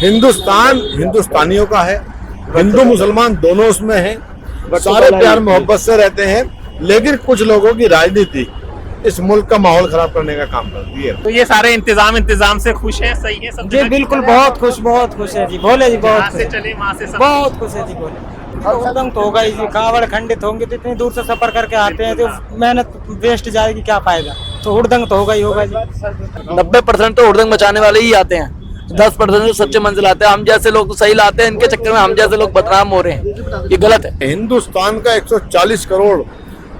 हिंदुस्तान हिंदुस्तानियों का है, हिंदू मुसलमान दोनों उसमें हैं, सारे प्यार मोहब्बत से रहते हैं। लेकिन कुछ लोगों की राजनीति इस मुल्क का माहौल खराब करने का काम करती है। तो ये सारे इंतजाम से खुश हैं, सही है सब? जी बिल्कुल, बहुत खुश है जी, बोले जी, बहुत से चले वहाँ से सब बहुत खुश है जी, बोले। उदंग तो होगा ही जी, कांवड़ खंडित होंगे तो इतनी दूर से सफर करके आते हैं तो मेहनत वेस्ट जाएगी, क्या फायदा। तो हुड़दंग तो होगा ही होगा जी। 90% तो हुड़दंग मचाने वाले ही आते हैं, 10% जो सच्चे मंजिल आते हैं। हम जैसे लोग तो सही लाते हैं, इनके चक्कर में हम जैसे लोग बदनाम हो रहे हैं, ये गलत है। हिंदुस्तान का 140 करोड़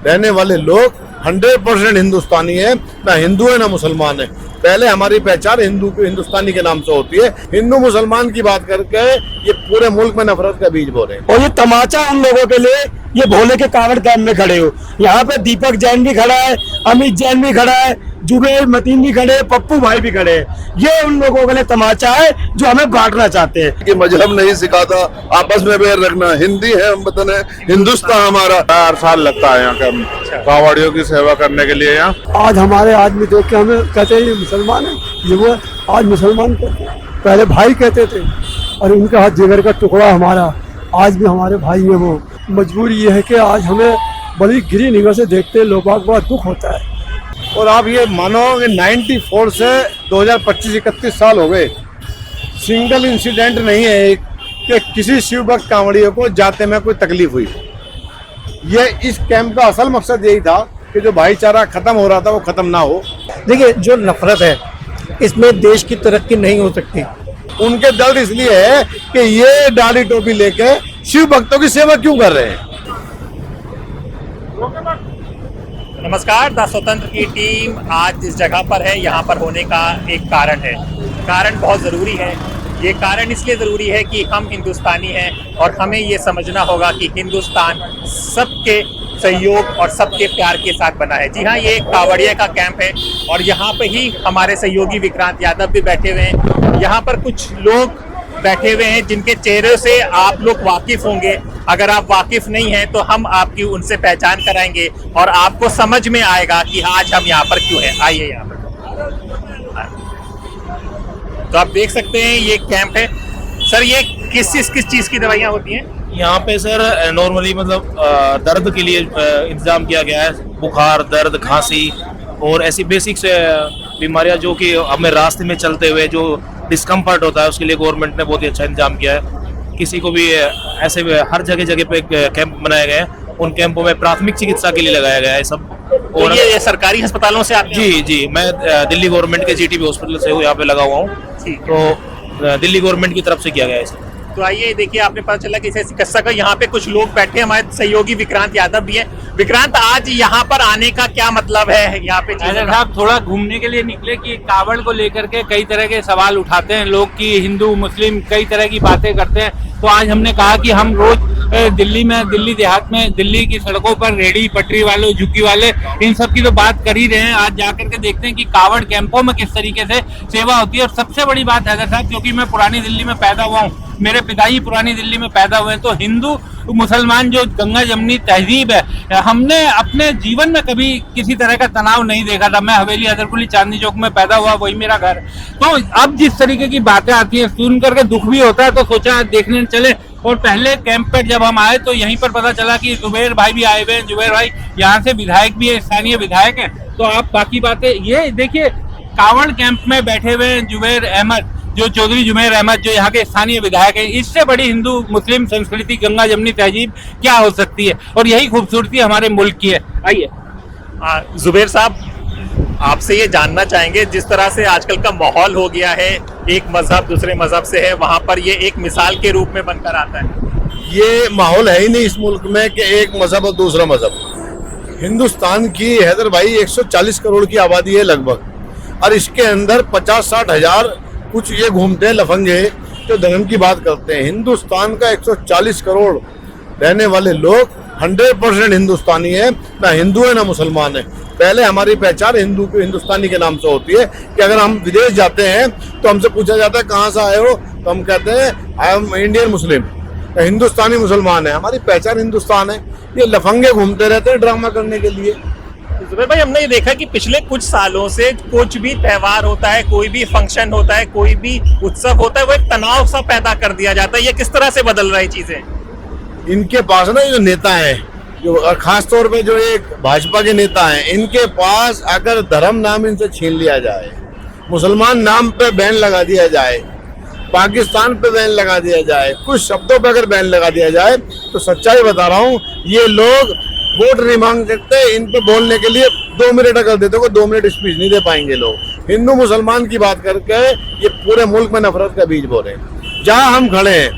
रहने वाले लोग 100% हिंदुस्तानी है, ना हिंदू है ना मुसलमान है। पहले हमारी पहचान हिंदुस्तानी के नाम से होती है। हिंदू मुसलमान की बात करके ये पूरे मुल्क में नफरत का बीज बो रहे हैं। और ये तमाचा उन लोगों के लिए, ये भोले के कांवड़ कैंप में खड़े हो। यहाँ पे दीपक जैन भी खड़ा है, अमित जैन भी खड़ा है, जुबेर मतीन भी खड़े हैं, पप्पू भाई भी खड़े हैं। ये उन लोगों के लिए तमाचा है जो हमें बांटना चाहते हैं। कि मजहब नहीं सिखाता, आपस में बैर रखना। हिंदी है, हम वतन है, हिंदुस्तान हमारा। 4 साल लगता है यहाँ का कांवड़ियों की सेवा करने के लिए। यहाँ आज हमारे आदमी देख के हमें कहते हैं ये मुसलमान है, ये वो आज मुसलमान कहते हैं, पहले भाई कहते थे। और उनका हाथ जिगर का टुकड़ा हमारा, आज भी हमारे भाई है वो। मजबूरी ये है कि आज हमें बड़ी गिरी निगाह से देखते लोग, बड़ा दुख होता है। और आप ये मानो कि 94 से 2025-31 साल हो गए, सिंगल इंसिडेंट नहीं है एक कि किसी शिव भक्त कांवड़ियों को जाते में कोई तकलीफ हुई। ये इस कैंप का असल मकसद यही था कि जो भाईचारा खत्म हो रहा था वो खत्म ना हो। देखिए, जो नफरत है इसमें देश की तरक्की नहीं हो सकती। उनके दर्द इसलिए है कि ये डाली टोपी लेके शिव भक्तों की सेवा क्यों कर रहे हैं। नमस्कार, द स्वतंत्र की टीम आज इस जगह पर है। यहाँ पर होने का एक कारण है, कारण बहुत ज़रूरी है। ये कारण इसलिए ज़रूरी है कि हम हिंदुस्तानी हैं और हमें ये समझना होगा कि हिंदुस्तान सबके सहयोग और सबके प्यार के साथ बना है। जी हाँ, ये एक कांवड़िया का कैंप है और यहाँ पे ही हमारे सहयोगी विक्रांत यादव भी बैठे हुए हैं। यहाँ पर कुछ लोग बैठे हुए हैं जिनके चेहरे से आप लोग वाकिफ होंगे। अगर आप वाकिफ नहीं हैं तो हम आपकी उनसे पहचान कराएंगे और आपको समझ में आएगा कि आज हम यहाँ पर क्यों हैं। आइए यहाँ पर। तो आप देख सकते हैं ये कैंप है। सर, ये किस चीज़ की दवाइयाँ होती हैं? यहाँ पे सर नॉर्मली मतलब दर्द के लिए इंतजाम किया गया है। बुखार, दर्द, खांसी और ऐसी बेसिक्स बीमारियाँ जो कि हमें रास्ते में चलते हुए जो डिस्कम्फर्ट होता है, उसके लिए गवर्नमेंट ने बहुत ही अच्छा इंतजाम किया है। किसी को भी ऐसे हर जगह पे कैंप बनाए गए हैं। उन कैंपों में प्राथमिक चिकित्सा के लिए लगाया गया है सब। और ये सरकारी अस्पतालों से आते हैं? जी, मैं दिल्ली गवर्नमेंट के जीटीबी हॉस्पिटल से यहाँ पे लगा हुआ हूँ। तो दिल्ली गवर्नमेंट की तरफ से किया गया है। तो आइए देखिए, आपने पता चला कि चिकित्सक यहाँ पे कुछ लोग बैठे हैं। हमारे सहयोगी विक्रांत यादव भी हैं। विक्रांत, आज यहाँ पर आने का क्या मतलब है? यहाँ पे साहब थोड़ा घूमने के लिए निकले कि कांवड़ को लेकर के कई तरह के सवाल उठाते हैं लोग कि हिंदू मुस्लिम कई तरह की बातें करते हैं। तो आज हमने कहा कि हम रोज दिल्ली देहात में, दिल्ली की सड़कों पर रेडी पटरी वाले, झुग्गी वाले, इन सब की तो बात कर ही रहे हैं। आज जाकर के देखते हैं कि कांवड़ कैंपों में किस तरीके से सेवा होती है। और सबसे बड़ी बात है साहब, क्योंकि मैं पुरानी दिल्ली में पैदा हुआ हूँ, मेरे पिताजी पुरानी दिल्ली में पैदा हुए हैं, तो हिंदू मुसलमान जो गंगा जमनी तहजीब है, हमने अपने जीवन में कभी किसी तरह का तनाव नहीं देखा था। मैं हवेली अदरकुली चांदनी चौक में पैदा हुआ, वही मेरा घर। तो अब जिस तरीके की बातें आती हैं सुन करके दुख भी होता है, तो सोचा देखने चले। और पहले कैंप पे जब हम आए तो यहीं पर पता चला कि जुबेर भाई भी आए हुए हैं। जुबेर भाई यहाँ से विधायक भी है, स्थानीय विधायक है। तो आप बाकी बातें ये देखिए, कांवड़ कैंप में बैठे हुए हैं जुबेर अहमद, जो चौधरी जुबेर अहमद, जो यहाँ के स्थानीय विधायक हैं। इससे बड़ी हिंदू मुस्लिम संस्कृति, गंगा जमनी तहजीब क्या हो सकती है? और यही खूबसूरती हमारे मुल्क की है। आइए जुबेर साहब, आपसे ये जानना चाहेंगे, जिस तरह से आजकल का माहौल हो गया है, एक मजहब दूसरे मजहब से है, वहाँ पर ये एक मिसाल के रूप में बनकर आता है। ये माहौल है ही नहीं इस मुल्क में कि एक मजहब और दूसरा मजहब। हिंदुस्तान की हैदर भाई 140 करोड़ की आबादी है लगभग, और इसके अंदर 50-60 हजार कुछ ये घूमते हैं लफंगे जो धर्म की बात करते हैं। हिंदुस्तान का 140 करोड़ रहने वाले लोग 100% हिंदुस्तानी है, ना हिंदू है ना मुसलमान है। पहले हमारी पहचान हिंदुस्तानी के नाम से होती है कि अगर हम विदेश जाते हैं तो हमसे पूछा जाता है कहाँ से आए हो, तो हम कहते हैं आई एम इंडियन मुस्लिम, हिंदुस्तानी मुसलमान है। हमारी पहचान हिंदुस्तान है। ये लफंगे घूमते रहते हैं ड्रामा करने के लिए। जुबैर भाई, हमने ये देखा कि पिछले कुछ सालों से कुछ भी त्योहार होता है, कोई भी फंक्शन होता है, कोई भी उत्सव होता है, वो एक तनाव सा पैदा कर दिया जाता है। ये किस तरह से बदल रही चीजें? इनके पास ना जो नेता हैं, जो और खास तौर पे जो एक भाजपा के नेता हैं, इनके पास अगर धर्म नाम इनसे छीन लिया जाए, मुसलमान नाम पे बैन लगा दिया जाए, पाकिस्तान पे बैन लगा दिया जाए, कुछ शब्दों पे अगर बैन लगा दिया जाए, तो सच्चाई बता रहा हूँ, ये लोग वोट नहीं मांग सकते। इन पे बोलने के लिए 2 मिनट अगर देते को 2 मिनट स्पीच नहीं दे पाएंगे लोग। हिंदू मुसलमान की बात करके ये पूरे मुल्क में नफरत का बीज बो रहे हैं। जहाँ हम खड़े हैं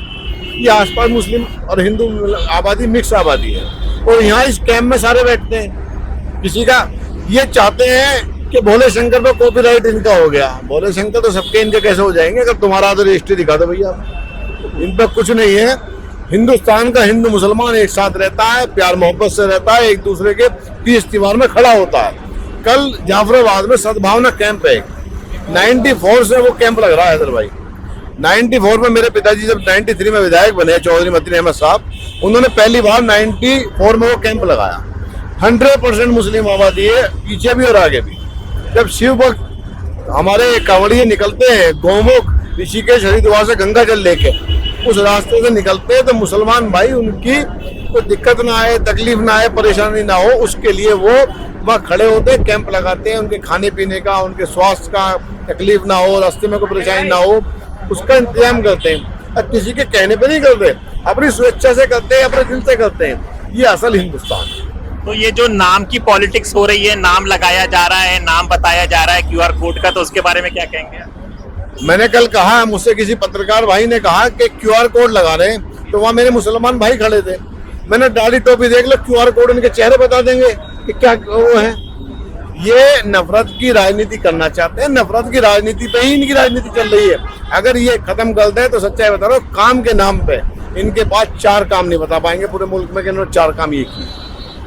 ये आसपास मुस्लिम और हिंदू आबादी मिक्स आबादी है, और यहाँ इस कैंप में सारे बैठते हैं। किसी का ये चाहते हैं कि भोले शंकर पे कॉपीराइट इनका हो गया। भोले शंकर तो सबके इनके कैसे हो जाएंगे? अगर तुम्हारा तो रजिस्ट्री दिखा दो भैया, इन पर कुछ नहीं है। हिंदुस्तान का हिंदू मुसलमान एक साथ रहता है, प्यार मोहब्बत से रहता है, एक दूसरे के तीज त्योहार में खड़ा होता है। कल जाफराबाद में सद्भावना कैंप है, 94 से वो कैंप लग रहा है हैदर भाई। 94 में मेरे पिताजी जब 93 में विधायक बने, चौधरी मतीन अहमद साहब, उन्होंने पहली बार 94 में वो कैंप लगाया। 100% मुस्लिम आबादी है, पीछे भी और आगे भी। जब शिव भक्त हमारे कांवड़िए निकलते हैं गोमुख ऋषिकेश हरिद्वार से गंगा जल लेके, उस रास्ते से निकलते हैं, तो मुसलमान भाई उनकी कोई दिक्कत ना आए, तकलीफ ना आए, परेशानी ना हो, उसके लिए वो वहाँ खड़े होते हैं, कैंप लगाते हैं। उनके खाने पीने का, उनके स्वास्थ्य का तकलीफ ना हो, रास्ते में कोई परेशानी ना हो, उसका इंतजाम करते हैं। और किसी के कहने पे नहीं करते, अपनी स्वेच्छा से करते हैं, अपने दिल से करते हैं। ये असल हिंदुस्तान है। तो ये जो नाम की पॉलिटिक्स हो रही है, नाम लगाया जा रहा है, नाम बताया जा रहा है QR कोड का, तो उसके बारे में क्या कहेंगे? मैंने कल कहा, मुझसे किसी पत्रकार भाई ने कहा कि QR कोड लगा रहे हैं, तो वहाँ मेरे मुसलमान भाई खड़े थे। मैंने दाढ़ी टोपी देख लो, QR कोड इनके चेहरे बता देंगे कि क्या वो है। ये नफरत की राजनीति करना चाहते हैं, नफरत की राजनीति पे ही इनकी राजनीति चल रही है। अगर ये खत्म कर दे तो सच्चाई बता रहा हूँ, काम के नाम पे इनके पास 4 काम नहीं बता पाएंगे पूरे मुल्क में कि इन्होंने 4 काम ये किए।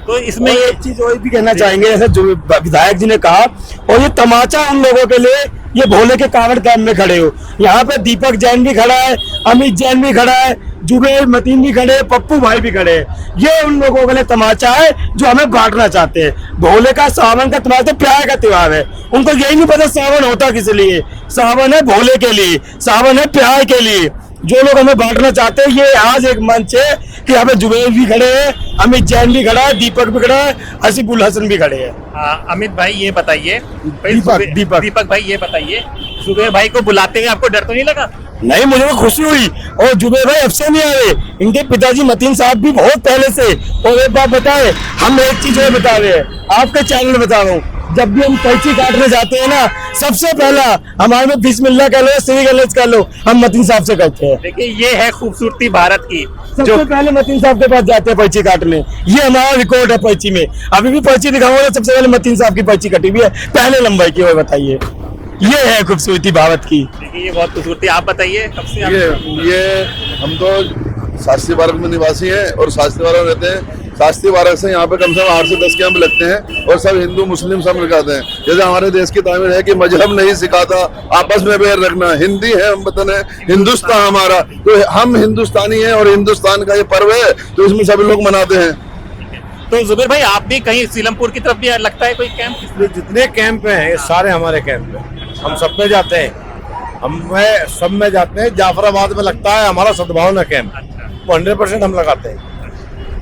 तो इसमें एक चीज और भी कहना चाहेंगे, जैसे जो विधायक जी ने कहा, और ये तमाचा उन लोगों के लिए, ये भोले के कांवड़ कैंप में खड़े हो। यहाँ पे दीपक जैन भी खड़ा है, अमित जैन भी खड़ा है, जुबैर मतीन भी खड़े हैं, पप्पू भाई भी खड़े हैं। ये उन लोगों के लिए तमाचा है जो हमें बांटना चाहते हैं। भोले का सावन का त्योहार तो प्यार का त्योहार है, उनको यही नहीं पता सावन होता किस लिए। सावन है भोले के लिए, सावन है प्यार के लिए। जो लोग हमें बांटना चाहते हैं, ये आज एक मंच है कि यहाँ पे जुबैर भी खड़े हैं, अमित जैन भी खड़ा है, दीपक भी खड़ा है, हसीबुल हसन भी खड़े हैं। अमित भाई ये बताइए, दीपक भाई ये बताइए, जुबैर भाई को बुलाते हुए आपको डर तो नहीं लगा? नहीं, मुझे तो खुशी हुई। और जुबैर भाई अब से नहीं आ रहे, इनके पिताजी मतीन साहब भी बहुत पहले से। और एक बात बताए, हम एक चीज और बता रहे हैं, आपके चैनल में बता रहा हूँ, जब भी हम कैंची काटने जाते हैं ना, सबसे पहला हमारे में बिस्मिल्लाह कह लो, श्री गणेश कह लो, हम मतीन साहब से करते हैं। देखिए ये है खूबसूरती भारत की। सबसे पहले मतीन साहब के पास जाते हैं पर्ची काटने, ये हमारा रिकॉर्ड है पर्ची में। अभी भी पर्ची दिखाऊंगा, सबसे पहले मतीन साहब की पर्ची कटी हुई है, पहले नंबर की। और बताइए, ये है खूबसूरती भारत की। देखिए ये बहुत खूबसूरती। आप बताइए कब से ये हम तो शास्त्री बारक में निवासी हैं और शास्त्री बारक रहते हैं। शास्त्री बारक से यहाँ पे कम से कम 8 से 10 कैंप लगते हैं और सब हिंदू मुस्लिम सब मिलते हैं। जैसे हमारे देश की तामीर है कि मजहब नहीं सिखाता, आपस में बैर रखना, हिंदी है हम वतन है, हिंदुस्तान हमारा, तो हम हिंदुस्तानी हैं और हिंदुस्तान का ये पर्व है, तो इसमें सब लोग मनाते हैं। तो जुबैर भाई आप भी कहीं सीलमपुर की तरफ भी लगता है कोई कैंप? जितने कैंप हैं ये सारे हमारे कैंप हैं, हम सब में जाते हैं, हम सब में जाते हैं। जाफराबाद में लगता है हमारा सद्भावना कैंप, वो 100% हम लगाते हैं।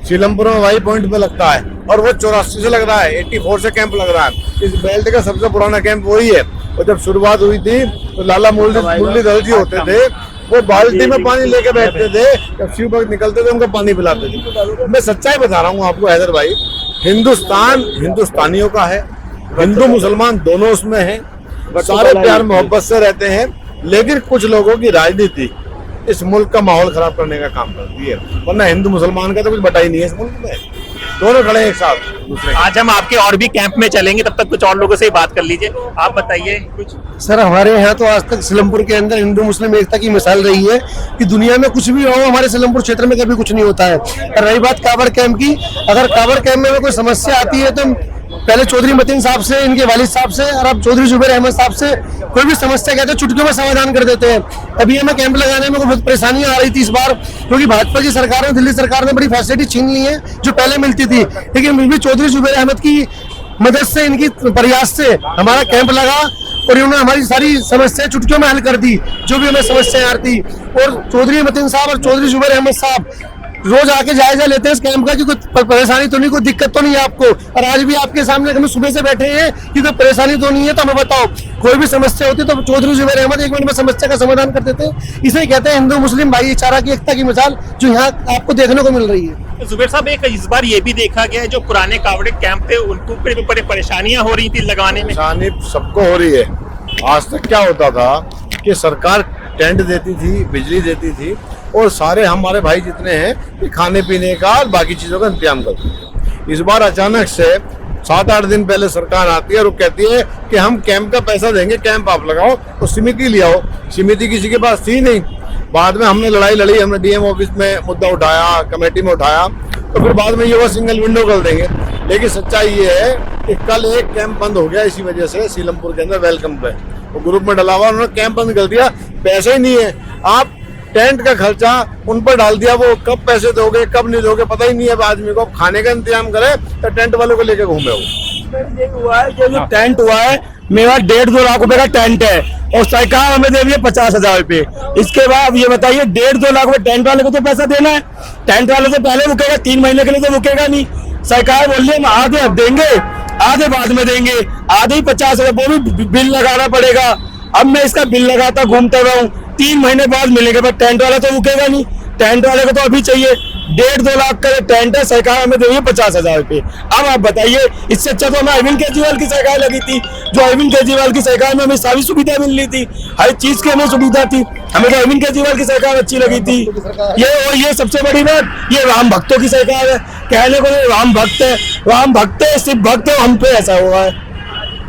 सीलमपुर में वाई पॉइंट पे लगता है, और वो 84 से लग रहा है, 84 से कैंप लग रहा है। इस बेल्ट का सबसे पुराना कैंप वही है। और जब शुरुआत हुई थी तो लाला मुरलीधर जी होते थे, वो बाल्टी में पानी लेके बैठते थे, जब शिव भक्त निकलते थे उनको पानी पिलाते थे। मैं सच्चाई बता रहा हूँ आपको हैदर भाई, हिंदुस्तान हिंदुस्तानियों का है, हिंदू मुसलमान दोनों उसमें हैं, सारे प्यार मोहब्बत से रहते हैं। लेकिन कुछ लोगों की राजनीति इस मुल्क का माहौल खराब करने का काम करती है, वरना हिंदू मुसलमान का तो कुछ बटा ही नहीं है इस मुल्क में, दोनों खड़े हैं एक साथ दूसरे। आज हम आपके और भी कैंप में चलेंगे, तब तक कुछ और लोगों से ही बात कर लीजिए। आप बताइए कुछ। सर, हमारे यहाँ तो आज तक सीलमपुर के अंदर हिंदू मुस्लिम एकता की मिसाल रही है कि दुनिया में कुछ भी हो, हमारे सीलमपुर क्षेत्र में कभी कुछ नहीं होता है। रही बात कांवड़ कैंप की, अगर कांवड़ कैंप में कोई समस्या आती है तो पहले चौधरी मतीन साहब से, इनके वालिद साहब से, और अब चौधरी जुबैर अहमद साहब से कोई भी समस्या कहते हैं चुटकियों में समाधान कर देते हैं। अभी हमें कैंप लगाने में बहुत परेशानियां आ रही थी इस बार, क्योंकि भाजपा की सरकार ने, दिल्ली सरकार ने बड़ी फैसिलिटी छीन ली है जो पहले मिलती थी। लेकिन भी चौधरी जुबैर अहमद की मदद से, इनकी प्रयास से हमारा कैंप लगा और इन्होंने हमारी सारी समस्याएं चुटकियों में हल कर दी, जो भी हमें समस्याएं आ रही। और चौधरी मतीन साहब और चौधरी जुबैर अहमद साहब रोज आके जायजा लेते हैं इस कैंप का कि कोई परेशानी तो नहीं, कोई दिक्कत तो नहीं है आपको। और आज भी आपके सामने हम सुबह से बैठे हैं कि कोई परेशानी तो नहीं है, तो हमें बताओ। कोई भी समस्या होती तो चौधरी जुबैर अहमद 1 मिनट में समस्या का समाधान कर देते हैं। इसे कहते हैं हिंदू मुस्लिम भाईचारा की एकता की मिसाल, जो यहाँ आपको देखने को मिल रही है। जुबैर साहब, एक इस बार ये भी देखा गया है जो पुराने कावड़े कैंप थे उनको बड़ी परेशानियां हो रही थी लगाने में। परेशानी सबको हो रही है। आज तक क्या होता था कि सरकार टेंट देती थी, बिजली देती थी और सारे हमारे भाई जितने हैं ये खाने पीने का और बाकी चीजों का इंतजाम करते थे। इस बार अचानक से 7-8 दिन पहले सरकार आती है और वो कहती है कि हम कैंप का पैसा देंगे, कैंप आप लगाओ तो समिति ले आओ। समिति किसी के पास थी नहीं। बाद में हमने लड़ाई लड़ी, हमने डीएम ऑफिस में मुद्दा उठाया, कमेटी में उठाया, तो फिर बाद में ये वो सिंगल विंडो कर देंगे। लेकिन सच्चाई ये है कि कल एक कैंप बंद हो गया इसी वजह से, सीलमपुर के अंदर वेलकम पे वो ग्रुप में डला हुआ, उन्होंने कैंप बंद कर दिया। पैसे ही नहीं है, आप टेंट का खर्चा उन पर डाल दिया, वो कब पैसे दोगे कब नहीं दोगे पता ही नहीं है आदमी को। अब खाने का इंतजाम करे तो टेंट वालों को लेके घूमे वो। हुआ है कि जो टेंट हुआ है, मेरा 1.5-2 लाख रुपए का टेंट है और सरकार हमें दे रही है 50,000 रुपए। इसके बाद ये बताइए 1.5-2 लाख रुपए टेंट वाले को तो पैसा देना है। टेंट वाले तो पहले रुकेगा, 3 महीने के लिए तो रुकेगा नहीं। सरकार बोल रही है हम आधे अब देंगे, आधे बाद में देंगे, आधे ही 50,000 वो भी बिल लगाना पड़ेगा। अब मैं इसका बिल लगाता घूमता रहा हूँ, 3 महीने बाद मिलेगा, पर टेंट वाला तो रुकेगा नहीं। टेंट वाले को तो अभी चाहिए। 1.5-2 लाख का टेंट है, सरकार हमें दे रही है 50,000 रुपए। अब आप बताइए, इससे अच्छा तो हमें अरविंद केजरीवाल की सरकार लगी थी। जो अरविंद केजरीवाल की सरकार में हमें सारी सुविधा मिल रही थी, हर चीज की हमें सुविधा थी। हमें तो अरविंद केजरीवाल की सरकार अच्छी लगी थी। ये सबसे बड़ी बात, ये राम भक्तों की सरकार है। कहने को ये राम भक्त है, राम भक्त है, सिर्फ भक्त है, हम पे ऐसा हुआ है।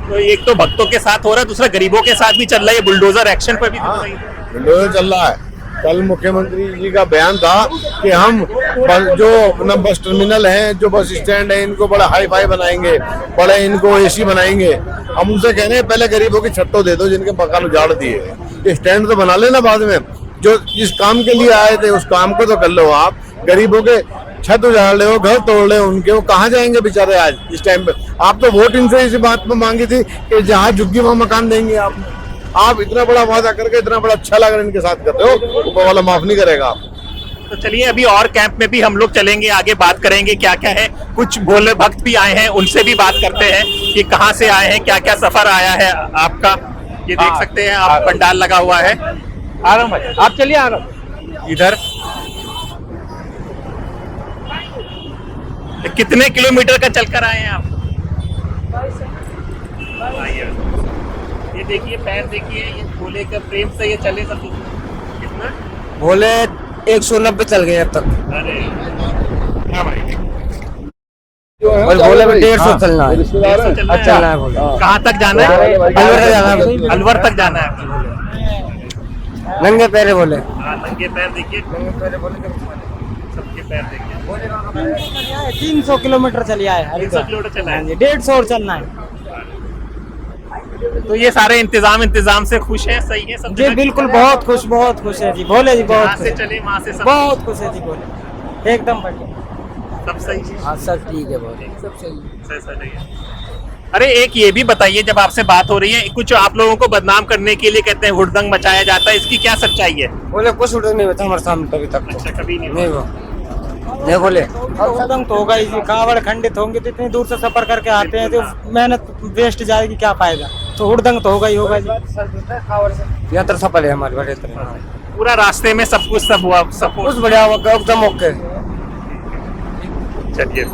तो एक तो भक्तों के साथ हो रहा है, दूसरा गरीबों के साथ भी चल रहा है। बुलडोजर एक्शन पर भी विंडोजर चल रहा है। कल मुख्यमंत्री जी का बयान था कि हम जो अपना बस टर्मिनल है, जो बस स्टैंड है, इनको बड़ा हाई फाई बनाएंगे, बड़े इनको एसी बनाएंगे। हम उनसे कह रहे हैं पहले गरीबों की छत तो दे दो जिनके मकान उजाड़ दिए, स्टैंड तो बना लेना बाद में। जो जिस काम के लिए आए थे उस काम को तो कर लो। आप गरीबों के छत उजाड़ ले हो, घर तोड़ ले उनके, वो कहाँ जाएंगे बेचारे आज इस टाइम पे। आप तो वोट इनसे इसी बात पे मांगी थी कि जहाँ झुग्गी वहाँ मकान देंगे। आप इतना बड़ा वादा करके इतना बड़ा अच्छा लग रहा है इनके साथ कर रहे हो, ऊपर वाला माफ नहीं करेगा आप। तो चलिए अभी और कैंप में भी हम लोग चलेंगे, आगे बात करेंगे क्या क्या है। कुछ भोले भक्त भी आए हैं, उनसे भी बात करते हैं कि कहाँ से आए हैं, क्या क्या सफर आया है आपका। ये देख सकते हैं आप, पंडाल लगा हुआ है। आ रहा हूँ भाई, आप चलिए, आ रहा हूँ इधर कितने किलोमीटर का चलकर आए हैं आप? ये देखिए, पैर देखिए, ये भोले का प्रेम से ये चले सब। कितना भोले 190 चल गए अब तक, अरे हाँ भाई, और भोले में 150 चलना है। रिश्तेदार हैं? अच्छा चलना है भोले। कहाँ तक जाना है? अलवर तक जाना है। अलवर तक जाना है। नंगे पैरे भोले। हाँ, नंगे पैर देखिए, सबके पैर देखिए। 300 किलोमीटर चलिए आए। 300 किलोमीटर चला है। 150 और चलना है। तो ये सारे इंतजाम से खुश हैं, सही है सब? जी बिल्कुल, बहुत खुश है जी भोले जी, बहुत जहाँ से खुश। चले वहाँ से सब बहुत खुश है जी भोले, एकदम बढ़िया। सब सही है। हाँ सब ठीक है भोले, सब सही। सही है। अरे एक ये भी बताइए, जब आपसे बात हो रही है, कुछ आप लोगों को बदनाम करने के लिए कहते हैं हुड़दंग मचाया जाता है, इसकी क्या सच्चाई है? बोले कुछ उड़े नहीं बता हमारे सामने अभी तक। अच्छा, कभी नहीं नहीं वो नहीं बोले। हुड़दंग तो होगा ही जी, कावड़ खंडित होंगे तो इतनी दूर से सफर करके आते हैं, तो मेहनत वेस्ट जाएगी, क्या फायदा। तो हुड़दंग तो होगा ही होगा जी। यात्रा सफल है हमारी बड़े तरह, पूरा रास्ते में सब कुछ सब हुआ, सब कुछ बढ़िया हुआ, एकदम ओके। चलिए,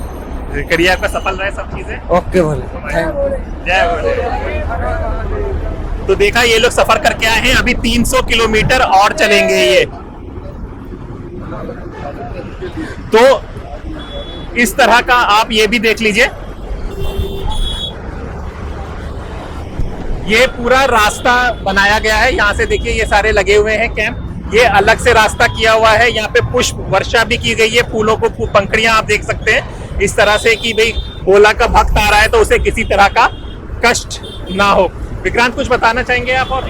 करिए आपका सफल रहे सब चीजें। ओके भोले, जय भोले। तो देखा, ये लोग सफर करके आए हैं, अभी 300 किलोमीटर और चलेंगे ये। तो इस तरह का आप ये भी देख लीजिए, ये पूरा रास्ता बनाया गया है। यहाँ से देखिए, ये सारे लगे हुए हैं कैंप, ये अलग से रास्ता किया हुआ है। यहाँ पे पुष्प वर्षा भी की गई है, फूलों को, पंखड़ियां आप देख सकते हैं इस तरह से कि भाई भोला का भक्त आ रहा है तो उसे किसी तरह का कष्ट ना हो। विक्रांत, कुछ बताना चाहेंगे आप? और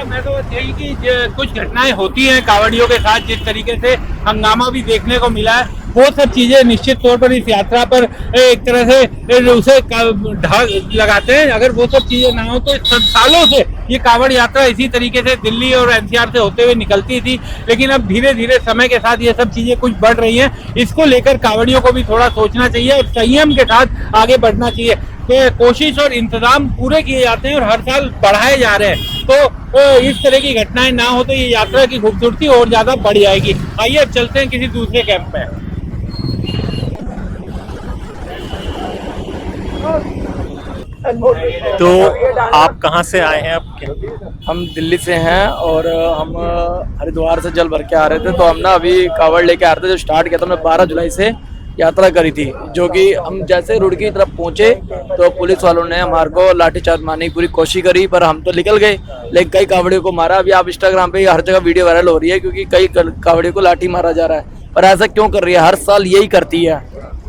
मैं तो यही कि कुछ घटनाएं होती हैं कांवड़ियों के साथ, जिस तरीके से हंगामा भी देखने को मिला है, वो सब चीजें निश्चित तौर पर इस यात्रा पर एक तरह से उसे ढाल लगाते हैं। अगर वो सब चीजें ना हो तो सालों से ये कांवड़ यात्रा इसी तरीके से दिल्ली और एनसीआर से होते हुए निकलती थी, लेकिन अब धीरे धीरे समय के साथ ये सब चीजें कुछ बढ़ रही हैं। इसको लेकर कांवड़ियों को भी थोड़ा सोचना चाहिए और संयम के साथ आगे बढ़ना चाहिए। तो कोशिश और इंतजाम पूरे किए जाते हैं और हर साल बढ़ाए जा रहे हैं, तो इस तरह की घटनाएं ना हो तो ये यात्रा की खूबसूरती और ज्यादा बढ़ जाएगी। आइए अब चलते हैं किसी दूसरे कैंप में। तो आप कहाँ से आए हैं अब? हम दिल्ली से हैं और हम हरिद्वार से जल भर के आ रहे थे। तो हम ना अभी कावड़ लेके आ रहे थे। जो स्टार्ट किया था हमने 12 जुलाई से यात्रा करी थी, जो कि हम जैसे रुड़की की तरफ पहुंचे तो पुलिस वालों ने हमारे को लाठीचार्ज मारने की पूरी कोशिश करी, पर हम तो निकल गए, लेकिन कई कावड़ियों को मारा। अभी आप इंस्टाग्राम पे हर जगह वीडियो वायरल हो रही है, क्योंकि कई कावड़ियों को लाठी मारा जा रहा है। पर ऐसा क्यों कर रही है? हर साल यही करती है,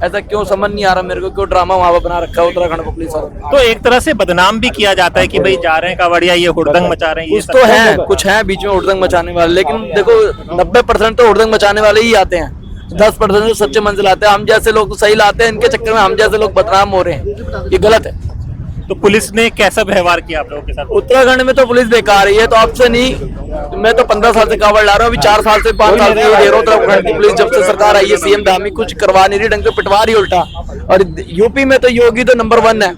ऐसा क्यों समझ नहीं आ रहा मेरे को, क्यों ड्रामा वहाँ पर बना रखा है उत्तराखंड पुलिस वालों। तो एक तरह से बदनाम भी किया जाता है कि भाई जा रहे हैं कावड़िया, ये हुड़दंग मचा रहे हैं। कुछ तो है, कुछ है बीच में हुड़दंग मचाने वाले, लेकिन देखो 90% तो हुड़दंग मचाने वाले ही आते हैं, 10% तो सच्चे मन से लाते हैं। हम जैसे लोग तो सही लाते हैं, इनके चक्कर में हम जैसे लोग बदनाम हो रहे हैं, ये गलत है। तो पुलिस ने कैसा व्यवहार किया आप लोगों के साथ? उत्तराखंड में तो पुलिस बेकार ही है, तो आपसे नहीं, मैं तो 15 साल से कावड़ ला रहा हूँ, अभी 4 साल से 5 साल से दे रहा हूँ। उत्तराखंड की पुलिस जब से सरकार आई है, सीएम धामी कुछ करवा नहीं रही, ढंग से पिटवा रही उल्टा। और यूपी में तो योगी तो नंबर 1 है।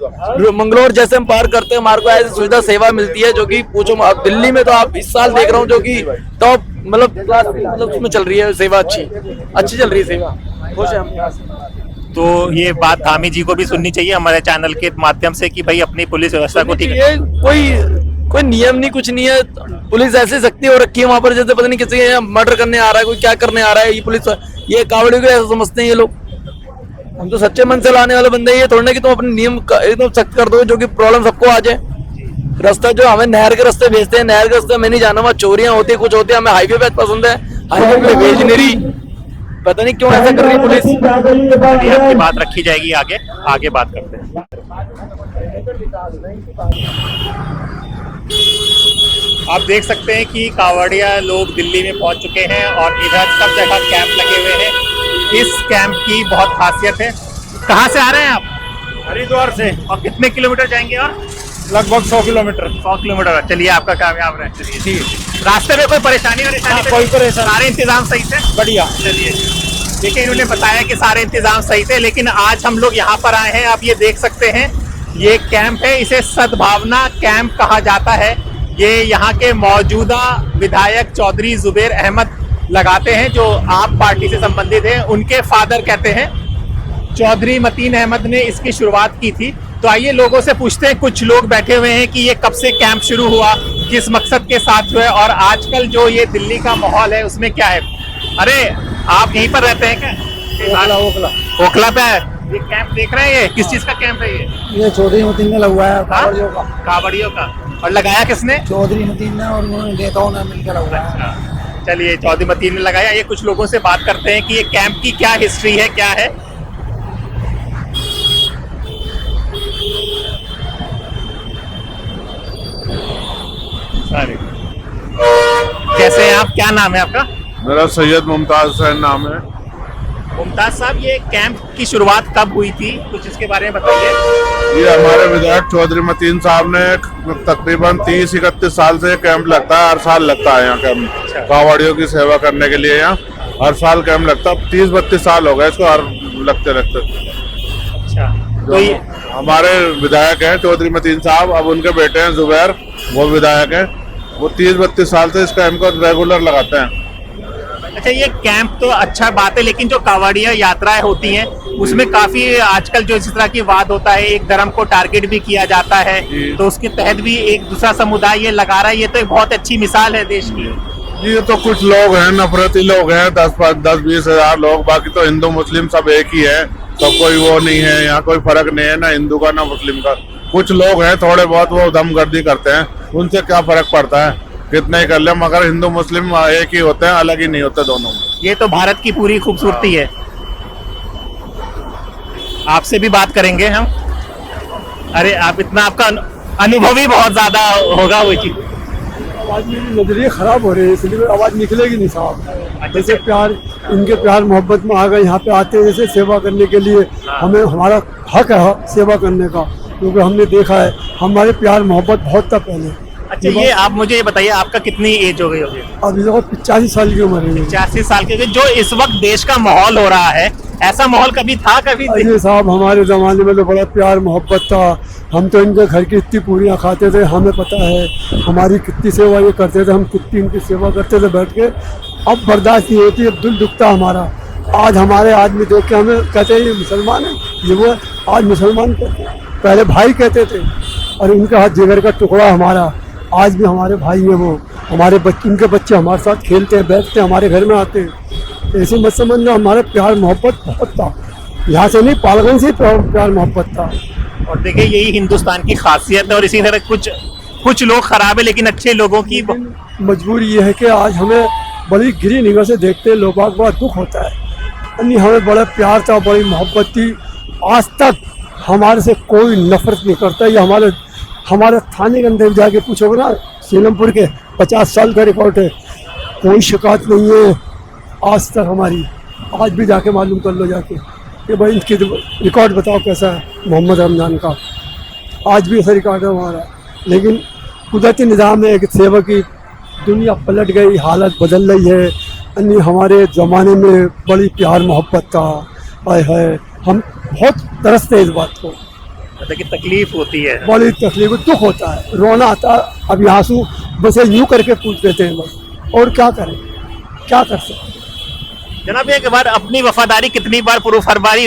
मंगलोर जैसे हम पार करते हैं, हमारे को ऐसी सुविधा सेवा मिलती है जो कि पूछो। अब दिल्ली में तो आप इस साल देख रहा हूँ जो कि टॉप मतलब उसमें चल रही है सेवा, अच्छी चल रही है सेवा, खुश है हम। तो ये बात धामी जी को भी सुननी चाहिए हमारे चैनल के माध्यम से कि भाई अपनी पुलिस व्यवस्था को ठीक है। कोई नियम नहीं, कुछ नहीं है। पुलिस ऐसे शक्ति हो रखी है वहां पर, जैसे पता नहीं किसी मर्डर करने आ रहा है, कोई क्या करने आ रहा है। ये पुलिस, ये कावड़ियों को ऐसा समझते हैं ये लोग। हम तो सच्चे मन से लाने वाले बंदे, ये थोड़ा ना कि तुम अपने नियम एकदम सख्त कर दो जो कि प्रॉब्लम सबको आ जाए। रास्ता जो हमें नहर के रास्ते भेजते हैं, नहर के रास्ते में नहीं जाना, वहाँ चोरियां होती है, कुछ होती है। हमें हाईवे पे पसंद है, हाईवे पे भेज नहीं रही, पता नहीं क्यों ऐसा कर रही है पुलिस। आपकी बात रखी जाएगी, आगे बात करते हैं। आप देख सकते हैं कि कावड़िया लोग दिल्ली में पहुंच चुके हैं और इधर सब जगह कैंप लगे हुए हैं। इस कैंप की बहुत खासियत है। कहाँ से आ रहे हैं आप? हरिद्वार से। और कितने किलोमीटर जाएंगे? और लगभग 100 किलोमीटर। 100 किलोमीटर। चलिए, आपका कामयाब रहे। चलिए, ठीक है। रास्ते में कोई परेशानी? कोई परेशानी? सारे इंतजाम सही थे? बढ़िया। चलिए, देखिए इन्होंने बताया कि सारे इंतजाम सही थे, लेकिन आज हम लोग यहाँ पर आए हैं। आप ये देख सकते हैं, ये कैंप है, इसे सद्भावना कैंप कहा जाता है। ये यहाँ के मौजूदा विधायक चौधरी जुबेर अहमद लगाते हैं, जो आप पार्टी से संबंधित हैं। उनके फादर कहते हैं, चौधरी मतीन अहमद ने इसकी शुरुआत की थी। तो आइए लोगों से पूछते हैं। कुछ लोग बैठे हुए हैं कि ये कब से कैंप शुरू हुआ, किस मकसद के साथ जो है, और आजकल जो ये दिल्ली का माहौल है उसमें क्या है। अरे आप यहीं पर रहते हैं क्या? ओखला पे है ये कैंप, देख रहे हैं? ये किस चीज का कैंप है? ये चौधरी मतीन ने लगवाया है, कावड़ियों का। और लगाया किसने? चौधरी मतीन ने और उन्होंने नेताओं ने मिलकर लगवाया। चलिए, चौधरी मतीन ने लगाया। ये कुछ लोगों से बात करते हैं कि ये कैंप की क्या हिस्ट्री है, क्या है। कैसे हैं आप? क्या नाम है आपका? मेरा सैयद मुमताज हुसैन नाम है। मुमताज साहब, ये कैंप की शुरुआत कब हुई थी, कुछ इसके बारे में बताइए। ये हमारे विधायक चौधरी मतीन साहब ने तकरीबन 30-31 साल से कैंप लगता है, हर साल लगता है यहाँ कैंप। कावड़ियों की सेवा करने के लिए यहाँ हर साल कैंप लगता है। 30-32 साल हो गए इसको हर लगते लगते। अच्छा, तो ये हमारे विधायक हैं चौधरी मतीन साहब, अब उनके बेटे हैं जुबैर, वो विधायक हैं। वो 30-32 साल से इस कैंप को रेगुलर लगाते हैं। अच्छा, ये कैंप तो अच्छा बात है, लेकिन जो कावड़िया यात्राएं होती हैं उसमें काफी आजकल जो इस तरह की वाद होता है, एक धर्म को टारगेट भी किया जाता है, तो उसके तहत भी एक दूसरा समुदाय ये लगा रहा है। ये तो एक बहुत अच्छी मिसाल है देश की। ये तो कुछ लोग हैं, नफरती लोग हैं, 10-20 हजार लोग, बाकी तो हिंदू मुस्लिम सब एक ही है। तो कोई वो नहीं है, यहाँ कोई फर्क नहीं है, ना हिंदू का ना मुस्लिम का। कुछ लोग हैं थोड़े बहुत, वो दमगर्दी करते हैं, उनसे क्या फर्क पड़ता है, कितना ही कर ले, मगर हिंदू मुस्लिम एक ही होते हैं, अलग ही नहीं होते दोनों। ये तो भारत की पूरी खूबसूरती है। आपसे भी बात करेंगे हम। अरे आप इतना, आपका अनुभव ही बहुत ज्यादा होगा वो चीज। आवाज मेरी नजरिए खराब हो रहे हैं, इसलिए आवाज निकलेगी नहीं साहब। जैसे प्यार, इनके प्यार मोहब्बत में आ गए, यहाँ पे आते हैं जैसे सेवा करने के लिए, हमें हमारा हक है सेवा करने का, क्योंकि हमने देखा है हमारे प्यार मोहब्बत बहुत था पहले। अच्छा, ये आप मुझे ये बताइए, आपका कितनी एज हो गई होगी? अभी देखो 85 साल की उम्र है। 85 साल के, जो इस वक्त देश का माहौल हो रहा है, ऐसा माहौल कभी था कभी? अरे साहब, हमारे ज़माने में तो बड़ा प्यार मोहब्बत था। हम तो इनके घर की इतनी पूरियाँ खाते थे, हमें पता है हमारी कितनी सेवा ये करते थे, हम कितनी इनकी सेवा करते थे बैठ के। अब बर्दाश्त नहीं होती, अब दिल दुखता हमारा। आज हमारे आदमी देख के हमें कहते हैं ये मुसलमान है, ये वो, आज मुसलमान कहते हैं, पहले भाई कहते थे। और इनका हाथ जिगर का टुकड़ा हमारा, आज भी हमारे भाई हैं वो। हमारे बच्चे, इनके बच्चे हमारे साथ खेलते हैं, बैठते हैं, हमारे घर में आते हैं। ऐसे मत समझना, हमारा प्यार मोहब्बत बहुत था, यहाँ से नहीं पालगंज से प्यार मोहब्बत था। और देखिए, यही हिंदुस्तान की खासियत है। और इसी तरह कुछ लोग खराब है, लेकिन अच्छे लोगों की मजबूरी ये है कि आज हमें बड़ी गिरी निगाह से देखते हैं लोग, बड़ा दुख होता है। यानी हमें बड़ा प्यार था, बड़ी मोहब्बत थी, आज तक हमारे से कोई नफरत नहीं करता। ये हमारे थाने के अंदर जाके पूछोगे ना, सीलमपुर के 50 साल का रिकॉर्ड है, कोई शिकायत नहीं है आज तक हमारी। आज भी जाके मालूम कर लो जाके कि भाई इनकी रिकॉर्ड बताओ कैसा है मोहम्मद रमजान का। आज भी ऐसा रिकॉर्ड है हमारा, लेकिन कुदरती निज़ाम है कि सेवा की दुनिया पलट गई, हालत बदल रही है। अन्य हमारे ज़माने में बड़ी प्यार मोहब्बत था, आए है, हम बहुत तरसते हैं इस बात को। देखिए, तकलीफ होती है, बड़ी तकलीफ, दुख होता है, रोना आता है। अब यहाँ से बस यूँ करके पूछ देते हैं बस, और क्या करें, क्या कर सकते। जनाब, एक बार अपनी वफादारी कितनी बार हर बार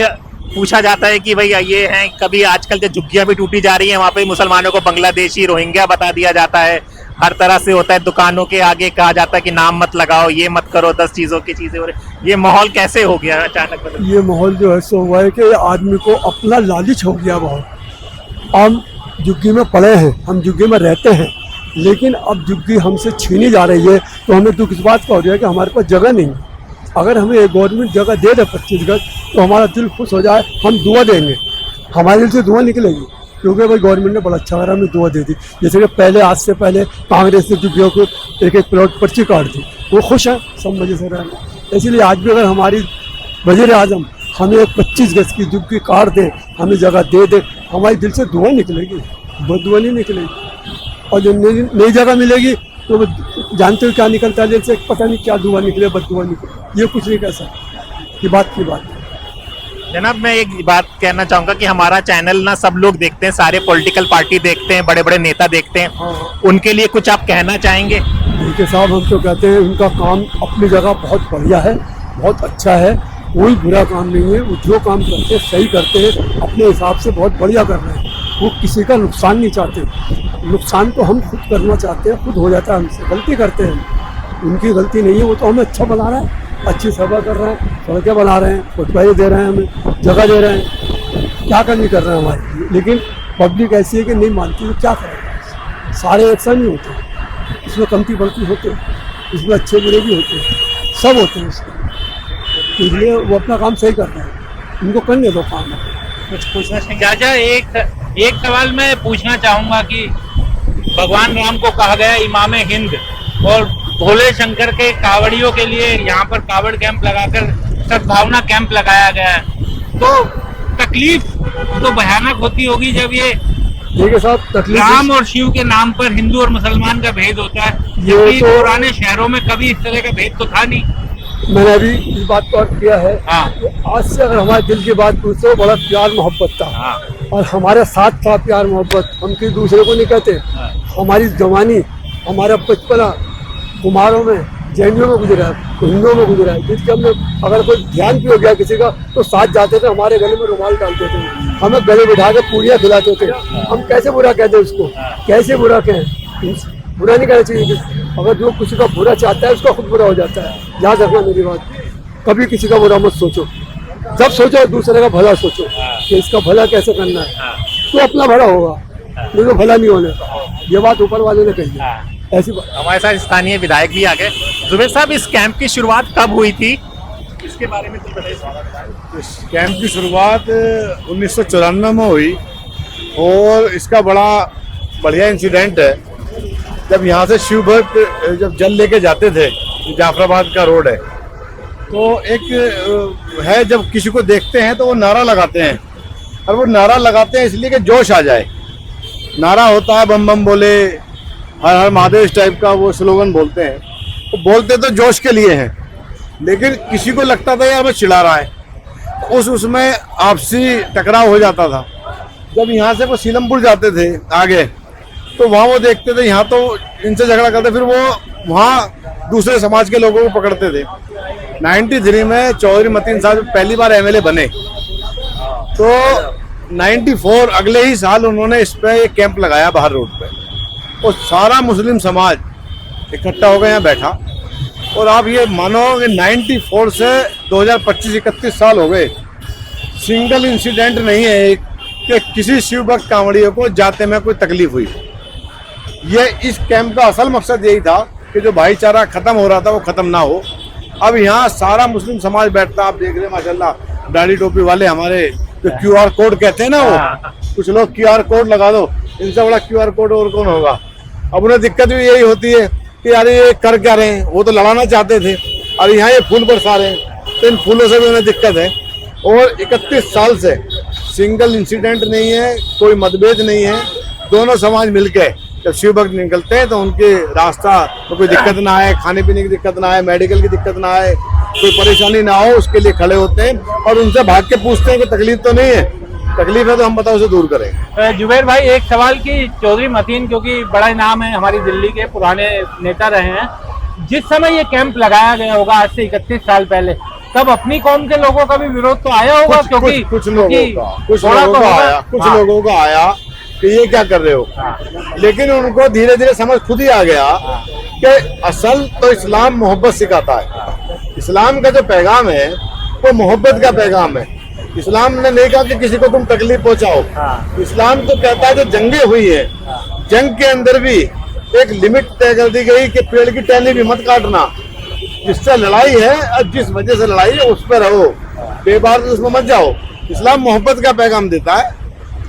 पूछा जाता है कि भाई ये हैं। कभी आजकल जो झुग्गियाँ भी टूटी जा रही हैं, वहाँ पे मुसलमानों को बांग्लादेशी, रोहिंग्या बता दिया जाता है। हर तरह से होता है, दुकानों के आगे कहा जाता है कि नाम मत लगाओ, ये मत करो, 10 चीज़ों की चीज़ें हो रही। ये माहौल कैसे हो गया अचानक? ये माहौल जो है सो हुआ है कि आदमी को अपना लालच हो गया बहुत। हम झुग्गी में पड़े हैं, हम झुग्गी में रहते हैं, लेकिन अब झुग्गी हमसे छीनी जा रही है, तो हमें दुख इस बात का हो रहा है कि हमारे पास जगह नहीं है। अगर हमें गवर्नमेंट जगह दे दे 25 गज, तो हमारा दिल खुश हो जाए, हम दुआ देंगे, हमारे दिल से दुआ निकलेगी, क्योंकि भाई गवर्नमेंट ने बड़ा अच्छा करा, हमें दुआ दे दी। जैसे कि पहले, आज से पहले कांग्रेस ने झुग्गियों को एक प्लॉट पर्ची काट दी, वो खुश हैं सब मजे से रहना। इसलिए आज भी अगर हमारी वज़ीर आज़म हमें 25 गज की झुग्गी काट दे, हमें जगह दे दे, हमारे दिल से दुआ निकलेगी, बददुआ नहीं निकलेगी। और जब नई जगह मिलेगी तो जानते हो क्या निकलता है दिल से, पता नहीं क्या दुआ निकले, बददुआ निकले, ये कुछ नहीं कह सकता। ये बात की बात है। जनाब, मैं एक बात कहना चाहूँगा कि हमारा चैनल ना सब लोग देखते हैं, सारे पॉलिटिकल पार्टी देखते हैं, बड़े बड़े नेता देखते हैं। हाँ। उनके लिए कुछ आप कहना चाहेंगे? देखिए साहब, हम तो कहते हैं उनका काम अपनी जगह बहुत बढ़िया है, बहुत अच्छा है, कोई बुरा काम नहीं है। वो जो काम करते हैं सही करते हैं, अपने हिसाब से बहुत बढ़िया कर रहे हैं। वो किसी का नुकसान नहीं चाहते। नुकसान तो हम खुद करना चाहते हैं, खुद हो जाता है हमसे, गलती करते हैं, उनकी गलती नहीं है। वो तो हमें अच्छा बना रहा है, अच्छी सेवा कर रहे हैं, सड़कें बना रहे हैं, फुटपाथ दे रहे हैं, हमें जगह दे रहे हैं, क्या कमी कर रहे हैं हमारी। लेकिन पब्लिक ऐसी है कि नहीं मानती, तो क्या करें। सारे ऐसा नहीं होते, इसमें कमती बढ़ती होते हैं, इसमें अच्छे बुरे भी होते हैं, सब होते हैं इसमें। इसलिए वो अपना काम सही कर रहे हैं, उनको करने दो काम। कुछ पूछना चाहेंगे? चाचा, एक सवाल मैं पूछना चाहूँगा कि भगवान राम को कहा गया इमाम हिंद, और भोले शंकर के कावड़ियों के लिए यहाँ पर कावड़ कैंप लगाकर सद्भावना कैंप लगाया गया है, तो तकलीफ तो भयानक होती होगी जब ये देखिए साहब, तकलीफ राम और शिव के नाम पर हिंदू और मुसलमान का भेद होता है, ये जबकि तो पुराने शहरों में कभी इस तरह का भेद तो था नहीं। मैंने अभी इस बात को अर्थ किया है। हाँ। आज से अगर हमारे दिल की बात पूछो, बड़ा प्यार मोहब्बत था। हाँ। और हमारे साथ था प्यार मोहब्बत, हम किसी दूसरे को नहीं कहते। हमारी जवानी, हमारा बचपना कुमारों में, जैनियों में गुजरा है, हिंदुओं में गुजरा है, जिसके हमने अगर कोई ध्यान भी हो गया किसी का, तो साथ जाते थे, हमारे गले में रुमाल डालते थे, हमें गले बिठा के पूड़ियाँ खिलाते थे। हम कैसे बुरा कहते हैं उसको, कैसे बुरा कहें, बुरा नहीं कहना चाहिए। अगर जो किसी का बुरा चाहता है, उसका खुद बुरा हो जाता है। याद रखना मेरी बात, कभी किसी का बुरा मत सोचो, जब सोचो दूसरे का भला सोचो कि इसका भला कैसे करना है, तो अपना भला होगा, नहीं तो भला नहीं होने का। ये बात ऊपर वाले ने कही है, ऐसी बात। हमारे साथ स्थानीय विधायक भी आ गए। जुबेर साहब, इस कैंप की शुरुआत कब हुई थी, इसके बारे में कुछ बताइए। इस कैंप की शुरुआत 1994 में हुई, और इसका बड़ा बढ़िया इंसिडेंट है जब यहाँ से शिव भक्त जब जल लेके जाते थे, जाफराबाद का रोड है, तो एक है जब किसी को देखते हैं तो वो नारा लगाते हैं, और वो नारा लगाते हैं इसलिए कि जोश आ जाए। नारा होता है बम बम बोले, हर हर महादेव टाइप का वो स्लोगन बोलते हैं। वो बोलते तो जोश के लिए हैं, लेकिन किसी को लगता था यार मैं चिढ़ा रहा है, उसमें आपसी टकराव हो जाता था। जब यहाँ से वो सीलमपुर जाते थे आगे, तो वहाँ वो देखते थे यहाँ तो इनसे झगड़ा करते, फिर वो वहाँ दूसरे समाज के लोगों को पकड़ते थे। 93 में चौधरी मतीन साहब पहली बार एमएलए बने, तो 94 अगले ही साल उन्होंने इस पे एक कैंप लगाया बाहर रोड पे, और सारा मुस्लिम समाज इकट्ठा हो गया यहाँ बैठा। और आप ये मानो कि 94 से 2025-31 साल हो गए, सिंगल इंसिडेंट नहीं है एक कि किसी शिव भक्त कांवड़ियों को जाते में कोई तकलीफ हुई। ये इस कैंप का असल मकसद यही था कि जो भाईचारा खत्म हो रहा था वो खत्म ना हो। अब यहाँ सारा मुस्लिम समाज बैठता, आप देख रहे हैं माशाल्लाह, दाढ़ी टोपी वाले हमारे जो QR कोड कहते हैं ना, वो कुछ लोग QR कोड लगा दो, इनसे बड़ा QR कोड और कौन होगा। अब उन्हें दिक्कत भी यही होती है कि यार ये कर क्या रहे हैं, वो तो लड़ाना चाहते थे और यहाँ ये फूल बरसा रहे हैं, तो इन फूलों से भी उन्हें दिक्कत है। और 31 साल से सिंगल इंसिडेंट नहीं है, कोई मतभेद नहीं है। दोनों समाज मिलके जब शिव भक्त निकलते हैं तो उनके रास्ता तो कोई दिक्कत ना आए, खाने पीने की दिक्कत ना आए, मेडिकल की दिक्कत ना आए, कोई परेशानी ना हो, उसके लिए खड़े होते हैं और उनसे भाग के पूछते हैं कि तकलीफ तो नहीं है, तकलीफ है तो हम बताओ उसे दूर करें। जुबैर भाई, एक सवाल की चौधरी मतीन क्योंकि बड़ा नाम है, हमारी दिल्ली के पुराने नेता रहे हैं, जिस समय ये कैंप लगाया गया होगा आज से 31 साल पहले, तब अपनी कौम के लोगों का भी विरोध तो आया होगा? क्योंकि कुछ लोगों का आया कि ये क्या कर रहे हो, लेकिन उनको धीरे धीरे समझ खुद ही आ गया कि असल तो इस्लाम मोहब्बत सिखाता है। इस्लाम का जो पैगाम है वो मोहब्बत का पैगाम है। इस्लाम ने नहीं कहा कि किसी को तुम तकलीफ पहुंचाओ। इस्लाम तो कहता है जो जंगें हुई है, जंग के अंदर भी एक लिमिट तय कर दी गई कि पेड़ की टहनी भी मत काटना। जिससे लड़ाई है और जिस वजह से लड़ाई है उस पर रहो, बेबार उसमें मत जाओ। इस्लाम मोहब्बत का पैगाम देता है।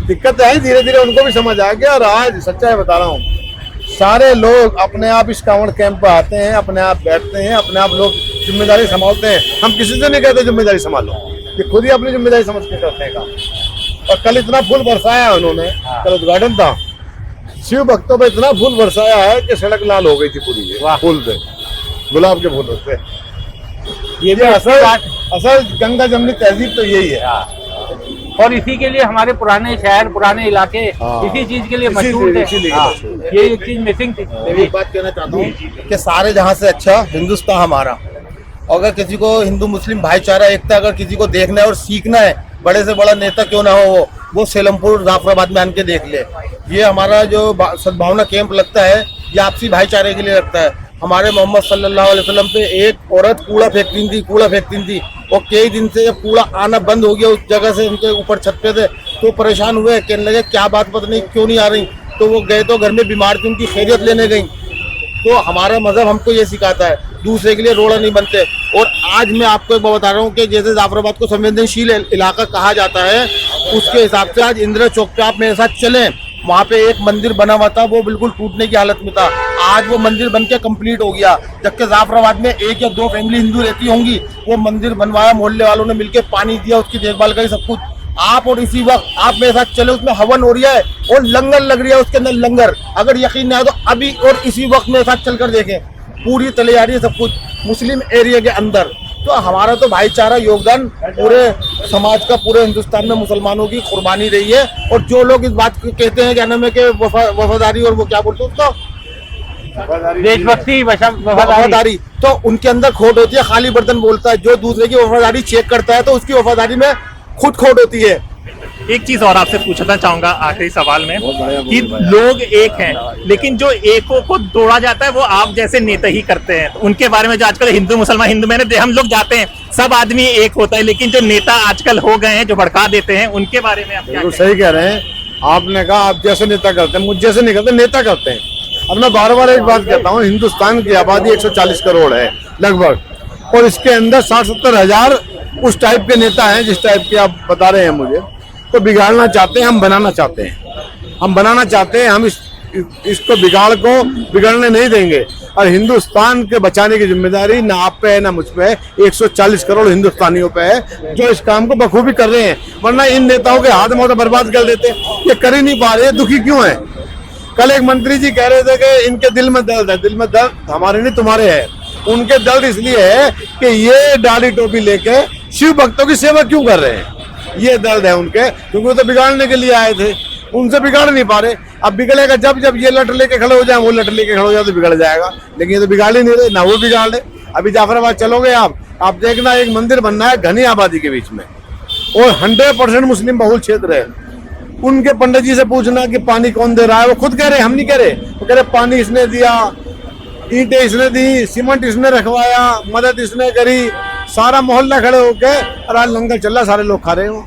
दिक्कत है धीरे धीरे उनको भी समझ आ गया, और आज सच्चाई बता रहा हूँ, सारे लोग अपने आप इस कांवड़ कैंप पर आते हैं, अपने आप बैठते हैं, अपने आप लोग जिम्मेदारी संभालते हैं। हम किसी से नहीं कहते जिम्मेदारी संभालो, ये खुद ही अपनी जिम्मेदारी समझ के करते हैं काम। और कल इतना फूल बरसाया उन्होंने, कल उद्घाटन था, शिव भक्तों पे इतना फूल बरसाया है कि सड़क लाल हो गई थी पूरी फूल पे, गुलाब के फूलों पे। ये भी असल गंगा जमनी तहजीब तो यही है। और इसी के लिए हमारे पुराने शहर, पुराने इलाके इसी चीज के लिए मशहूर थे। ये एक चीज मिसिंग थी। मैं बात कहना चाहता हूँ कि सारे जहाँ से अच्छा हिंदुस्तान हमारा। अगर किसी को हिंदू मुस्लिम भाईचारा एकता अगर किसी को देखना है और सीखना है, बड़े से बड़ा नेता क्यों ना हो वो सेलमपुर जाफराबाद में आके देख ले। ये हमारा जो सद्भावना कैंप लगता है ये आपसी भाईचारे के लिए लगता है। हमारे मोहम्मद सल्लल्लाहु अलैहि वसल्लम पे एक औरत कूड़ा फेंकती थी और कई दिन से जब कूड़ा आना बंद हो गया उस जगह से, उनके ऊपर छत पे थे, तो परेशान हुए, कहने लगे क्या बात पता नहीं क्यों नहीं आ रही। तो वो गए तो घर में बीमार थी, उनकी खैरियत लेने गई। तो हमारा मजहब हमको ये सिखाता है दूसरे के लिए रोड़ा नहीं बनते। और आज मैं आपको एक बात बता रहा हूँ कि जैसे जाफराबाद को संवेदनशील इलाका कहा जाता है, उसके हिसाब से आज इंदिरा चौक पे आप मेरे साथ चलें, वहाँ पे एक मंदिर बना हुआ था, वो बिल्कुल टूटने की हालत में था। आज वो मंदिर बनके कंप्लीट हो गया। जबकि जाफराबाद में 1 या 2 फैमिली हिंदू रहती होंगी, वो मंदिर बनवाया, मोहल्ले वालों ने मिलकर पानी दिया, उसकी देखभाल करी, सब कुछ। आप और इसी वक्त आप मेरे साथ चले, उसमें हवन हो रहा है और लंगर लग रहा है, उसके अंदर लंगर। अगर यकीन नहीं आए तो अभी और इसी वक्त मेरे साथ चलकर देखें, पूरी तैयारी है सब कुछ मुस्लिम एरिया के अंदर। तो हमारा तो भाईचारा योगदान पूरे समाज का, पूरे हिंदुस्तान में मुसलमानों की कुर्बानी रही है। और जो लोग इस बात को कहते हैं क्या नाम है कि वफादारी, और वो क्या बोलते हैं उसको, देशभक्ति, वफादारी, तो उनके अंदर खोट होती है। खाली बर्तन बोलता है। जो दूसरे की वफादारी चेक करता है तो उसकी वफादारी में खुद खोट होती है। एक चीज और आपसे पूछना चाहूंगा आखिरी सवाल में कि लोग एक हैं, लेकिन जो एकों को तोड़ा जाता है वो आप जैसे नेता ही करते हैं। तो उनके बारे में जो आजकल हिंदू मुसलमान, हिंदू में हम लोग जाते हैं, सब आदमी एक होता है, लेकिन जो नेता आजकल हो गए हैं जो भड़का देते हैं, उनके बारे में आप क्या कहें? सही कह रहे हैं आपने कहा, आप जैसे नेता करते हैं, मुझ जैसे नहीं करते, नेता करते हैं। अब मैं बार एक बात कहता हूँ, हिंदुस्तान की आबादी 140 करोड़ है लगभग, और इसके अंदर 60-70 हजार उस टाइप के नेता हैं जिस टाइप के आप बता रहे हैं मुझे। तो बिगाड़ना चाहते हैं, हम बनाना चाहते हैं, हम बनाना चाहते हैं। हम इस इसको बिगड़ने नहीं देंगे। और हिंदुस्तान के बचाने की जिम्मेदारी ना आप पे है ना मुझ पे है, 140 करोड़ हिंदुस्तानियों पे है जो इस काम को बखूबी कर रहे हैं। वरना इन नेताओं के हाथ में तो बर्बाद कर देते, ये कर ही नहीं पा रहे, दुखी क्यों है। कल एक मंत्री जी कह रहे थे कि इनके दिल में दर्द है। दिल में दर्द हमारे नहीं तुम्हारे है। उनके दर्द इसलिए है कि ये दाढ़ी टोपी लेके शिव भक्तों की सेवा क्यों कर रहे हैं, ये दर्द है उनके, क्योंकि वो तो बिगाड़ने के लिए आए थे, उनसे बिगाड़ नहीं पा रहे। अब बिगड़ेगा जब ये लट लेके खड़े हो जाए, वो लट लेके खड़े हो जाए तो बिगड़ जाएगा, लेकिन ये तो बिगाड़ ही नहीं रहे, ना वो बिगाड़ रहे। अभी जाफराबाद चलोगे आप देखना, एक मंदिर बनना है घनी आबादी के बीच में और 100% मुस्लिम बहुल क्षेत्र है। उनके पंडित जी से पूछना कि पानी कौन दे रहा है, वो खुद कह रहे, हम नहीं कह रहे, वो कह रहे पानी इसने दिया, ईंटें इसने दी, सीमेंट इसने रखवाया, मदद इसने करी, सारा मोहल्ला खड़े होके और आज लंगर चल रहा, सारे लोग खा रहे हो।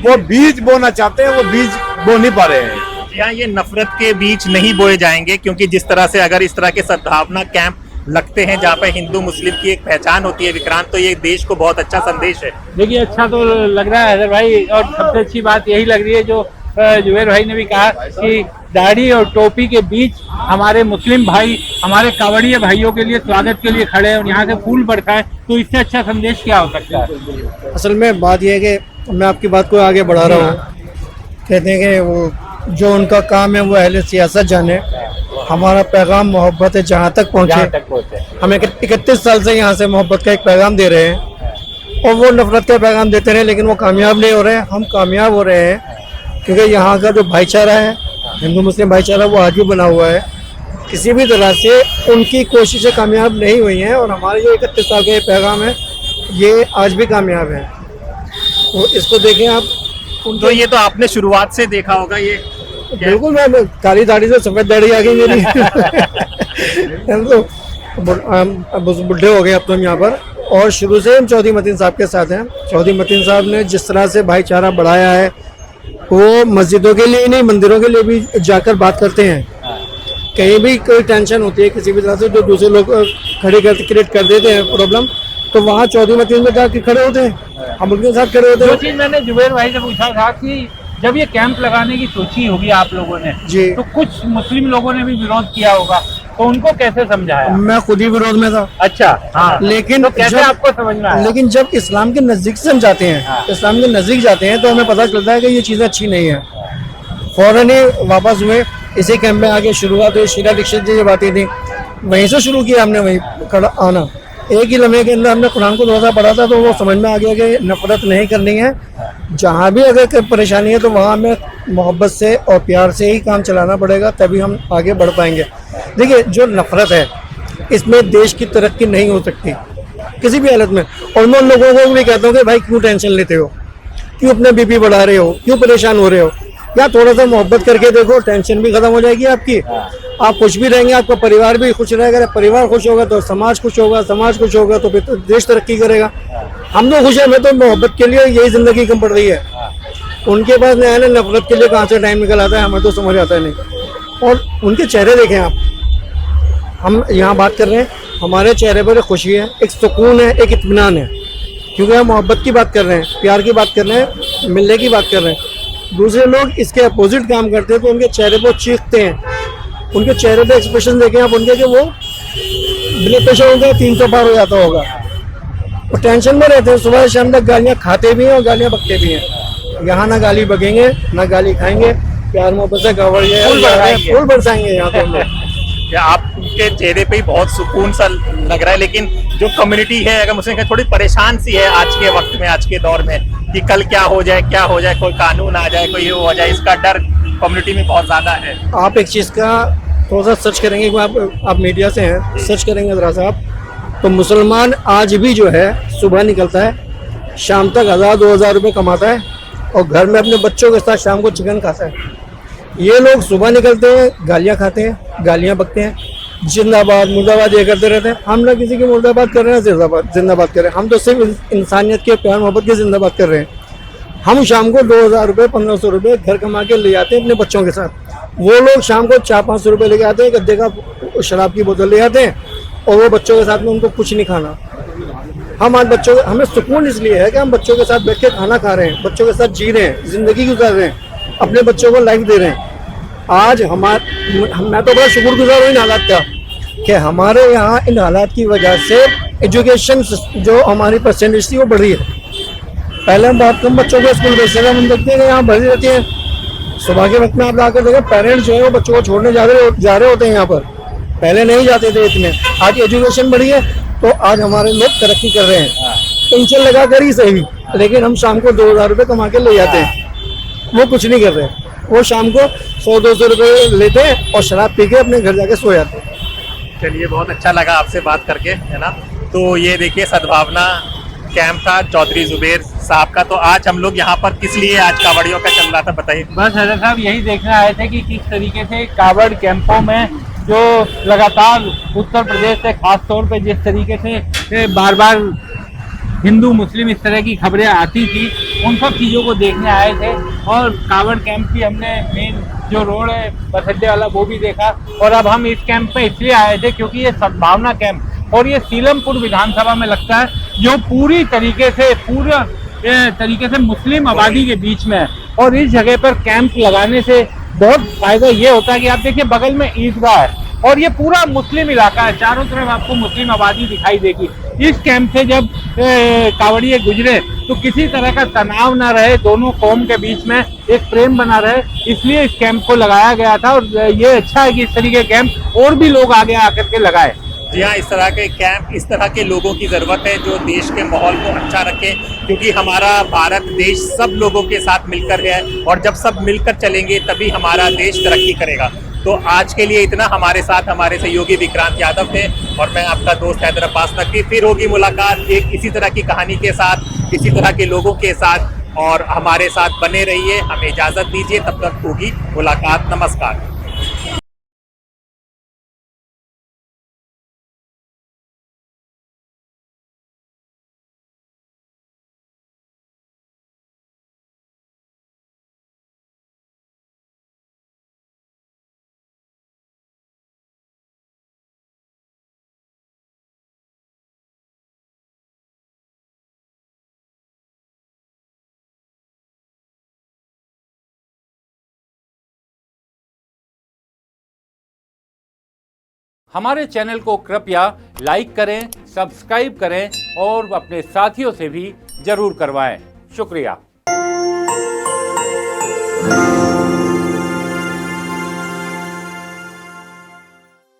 वो बीज बोना चाहते हैं, वो बीज बो नहीं पा रहे हैं। यहाँ ये नफरत के बीज नहीं बोए जाएंगे, क्योंकि जिस तरह से अगर इस तरह के सद्भावना कैंप लगते हैं जहाँ पे हिंदू मुस्लिम की एक पहचान होती है विक्रांत, तो ये देश को बहुत अच्छा संदेश है। देखिए अच्छा तो लग रहा है हैदर भाई, और सबसे अच्छी बात यही लग रही है जो जुबैर भाई ने भी कहा कि दाढ़ी और टोपी के बीच हमारे मुस्लिम भाई हमारे कावड़िया भाइयों के लिए स्वागत के लिए खड़े हैं और यहाँ से फूल बरसाएं, तो इससे अच्छा संदेश क्या हो सकता है। असल में बात यह है कि मैं आपकी बात को आगे बढ़ा रहा हूँ। कहते हैं कि वो जो उनका काम है वो अहले सियासत जाने, हमारा पैगाम मोहब्बत है जहाँ तक पहुँचे। हम 31 साल से यहाँ से मोहब्बत का एक पैगाम दे रहे हैं और वो नफरत का पैगाम देते रहे, लेकिन वो कामयाब नहीं हो रहे हैं। हम कामयाब हो रहे हैं क्योंकि यहाँ का जो भाईचारा है, हिंदू मुस्लिम भाईचारा, वो आज भी बना हुआ है। किसी भी तरह से उनकी कोशिशें कामयाब नहीं हुई हैं और हमारे जो 31 साल का ये पैगाम है ये आज भी कामयाब है। तो इसको देखें आप। तो ये तो आपने शुरुआत से देखा होगा, ये बिल्कुल, मैं काली दाढ़ी से सफेद दाढ़ी आ गई मेरी। हम तो बुढ़े हो गए अब तो हम यहाँ पर, और शुरू से हम चौधरी मतीन साहब के साथ हैं। चौधरी मतीन साहब ने जिस तरह से भाईचारा बढ़ाया है, वो मस्जिदों के लिए नहीं मंदिरों के लिए भी जाकर बात करते हैं। कहीं भी कोई टेंशन होती है किसी भी तरह से, जो दूसरे लोग क्रिएट कर देते हैं प्रॉब्लम, तो वहाँ चौधरी मतीन में जाकर खड़े होते हैं, हम उनके साथ खड़े होते हैं। जो चीज मैंने जुबैर भाई से पूछा था कि जब ये कैंप लगाने की सोची होगी आप लोगों ने जी, तो कुछ मुस्लिम लोगों ने भी विरोध किया होगा, तो उनको कैसे समझाया? मैं खुद ही विरोध में था। अच्छा, हाँ, लेकिन तो कैसे आपको समझ में आया? लेकिन जब इस्लाम के नजदीक से हम जाते हैं, हाँ, इस्लाम के नजदीक जाते हैं तो हमें पता चलता है कि ये चीजें अच्छी नहीं है। फौरन ही वापस हुए, इसी कैंप में आगे शुरुआत हुई। शीला दीक्षित जी जब आती थी वहीं से शुरू किया हमने, वहीं खड़ा आना। एक ही लम्हे के अंदर हमने कुरान को थोड़ा सा पढ़ा था, तो वो समझ में आ गया कि नफरत नहीं करनी है। जहाँ भी अगर कोई परेशानी है तो वहाँ हमें मोहब्बत से और प्यार से ही काम चलाना पड़ेगा, तभी हम आगे बढ़ पाएंगे। देखिए, जो नफरत है इसमें देश की तरक्की नहीं हो सकती किसी भी हालत में। और मैं उन लोगों को भी कहता हूँ कि भाई क्यों टेंशन लेते हो, क्यों अपने बीपी बढ़ा रहे हो, क्यों परेशान हो रहे हो, या थोड़ा सा मोहब्बत करके देखो, टेंशन भी खत्म हो जाएगी आपकी, आप खुश भी रहेंगे, आपका परिवार भी खुश रहेगा। परिवार खुश होगा तो समाज खुश होगा, समाज खुश होगा तो फिर तो देश तरक्की करेगा। हम तो खुश हैं, हमें तो मोहब्बत के लिए यही जिंदगी कम पड़ रही है। उनके पास नया नया नफरत के लिए कहाँ से टाइम निकल आता है, हमें तो समझ आता है नहीं। और उनके चेहरे देखें आप, हम यहाँ बात कर रहे हैं, हमारे चेहरे पर एक खुशी है, एक सुकून है, एक इत्मीनान है, क्योंकि हम मोहब्बत की बात कर रहे हैं, प्यार की बात कर रहे हैं, मिलने की बात कर रहे हैं। दूसरे लोग इसके अपोजिट काम करते हैं तो उनके चेहरे पर चीखते हैं, उनके चेहरे पे एक्सप्रेशन देखें आप उनके, कि वो ब्लड प्रेशर उनका 300 पार हो जाता होगा। वो टेंशन में रहते हैं, सुबह शाम तक गालियाँ खाते भी हैं और गालियाँ बकते भी हैं। यहाँ ना गाली बकेंगे ना गाली खाएंगे, प्यार मोहब्बत से फूल बरसाएंगे यहाँ पे। आपके चेहरे पे ही बहुत सुकून सा लग रहा है, लेकिन जो कम्युनिटी है अगर मुझसे थोड़ी परेशान सी है आज के वक्त में, आज के दौर में, कि कल क्या हो जाए, कोई कानून आ जाए, कोई ये हो जाए, इसका डर कम्युनिटी में बहुत ज्यादा है। आप एक चीज का थोड़ा सा सर्च करेंगे, आप मीडिया से हैं, सर्च करेंगे जरा सा आप, तो मुसलमान आज भी जो है सुबह निकलता है, शाम तक 1000-2000 रुपये कमाता है और घर में अपने बच्चों के साथ शाम को चिकन खाता है। ये लोग सुबह निकलते हैं, गालियाँ खाते हैं, गालियाँ बकते हैं, जिंदाबाद मुर्दाबाद ये करते रहते हैं। हम ना किसी की मुर्दाबाद कर रहे हैं, जिंदाबाद कर रहे हैं, हम तो सिर्फ इंसानियत के प्यार मोहब्बत की जिंदाबाद कर रहे हैं। हम शाम को 2000 रुपये 1500 रुपये घर कमा के ले आते हैं अपने बच्चों के साथ। वो लोग शाम को 400-500 रुपये लेके आते हैं, गद्दे का शराब की बोतल ले आते हैं और वो बच्चों के साथ में उनको कुछ नहीं खाना। हम आज बच्चों, हमें सुकून इसलिए है कि हम बच्चों के साथ बैठ के खाना खा रहे हैं, बच्चों के साथ जी रहे हैं, जिंदगी गुजार रहे हैं, अपने बच्चों को लाइफ दे रहे हैं। आज मैं तो बड़ा शुक्रगुजार हूँ इन हालात का कि हमारे यहाँ इन हालात की वजह से एजुकेशन जो हमारी परसेंटेज थी वो बढ़ी है। पहले हम बहुत कम बच्चों को स्कूल भेजते थे, हम देखते हैं कि यहाँ भरी रहती है। सुबह के वक्त में आप लाकर देखें, पेरेंट्स जो है वो बच्चों को छोड़ने जा रहे होते हैं यहाँ पर, पहले नहीं जाते थे इतने। आज एजुकेशन बढ़ी है तो आज हमारे लोग तरक्की कर रहे हैं, टेंशन लगा कर ही सही, लेकिन हम शाम को 2000 रुपये कमा के ले जाते हैं, वो कुछ नहीं कर रहे। वो शाम को 100-200 रुपये लेते हैं और शराब पी के अपने घर जाके सो जाते हैं। चलिए, बहुत अच्छा लगा आपसे बात करके, है ना। तो ये देखिए सद्भावना कैंप था चौधरी जुबेर साहब का। तो आज हम लोग यहाँ पर किस लिए आज कावड़ियों का चल रहा था, बताइए। बस हजरत साहब यही देखने आए थे कि किस तरीके से कावड़ कैंपों में जो लगातार उत्तर प्रदेश से खास तौर पे जिस तरीके से बार बार हिंदू मुस्लिम इस तरह की खबरें आती थी, उन सब चीज़ों को देखने आए थे। और कावड़ कैंप की हमने मेन जो रोड है बस अड्डे वाला वो भी देखा। और अब हम इस कैंप पे इसलिए आए थे क्योंकि ये सद्भावना कैंप और ये सीलमपुर विधानसभा में लगता है, जो पूरे तरीके से मुस्लिम आबादी के बीच में है। और इस जगह पर कैंप लगाने से बहुत फायदा ये होता है कि आप देखिए बगल में ईदगाह है और ये पूरा मुस्लिम इलाका है, चारों तरफ आपको मुस्लिम आबादी दिखाई देगी। इस कैंप से जब कावड़िए गुजरे तो किसी तरह का तनाव ना रहे, दोनों कौम के बीच में एक प्रेम बना रहे, इसलिए इस कैंप को लगाया गया था। और ये अच्छा है कि इस तरीके कैंप और भी लोग आगे आकर के लगाए। जी हाँ, इस तरह के कैंप, इस तरह के लोगों की ज़रूरत है जो देश के माहौल को अच्छा रखें, क्योंकि हमारा भारत देश सब लोगों के साथ मिलकर है और जब सब मिलकर चलेंगे तभी हमारा देश तरक्की करेगा। तो आज के लिए इतना। हमारे साथ हमारे सहयोगी विक्रांत यादव थे और मैं आपका दोस्त हैदर अब्बास नकवी। फिर होगी मुलाकात एक इसी तरह की कहानी के साथ, इसी तरह के लोगों के साथ, और हमारे साथ बने रहिए। हमें इजाज़त दीजिए, तब तक होगी मुलाकात। नमस्कार। हमारे चैनल को कृपया लाइक करें, सब्सक्राइब करें और अपने साथियों से भी जरूर करवाएं। शुक्रिया।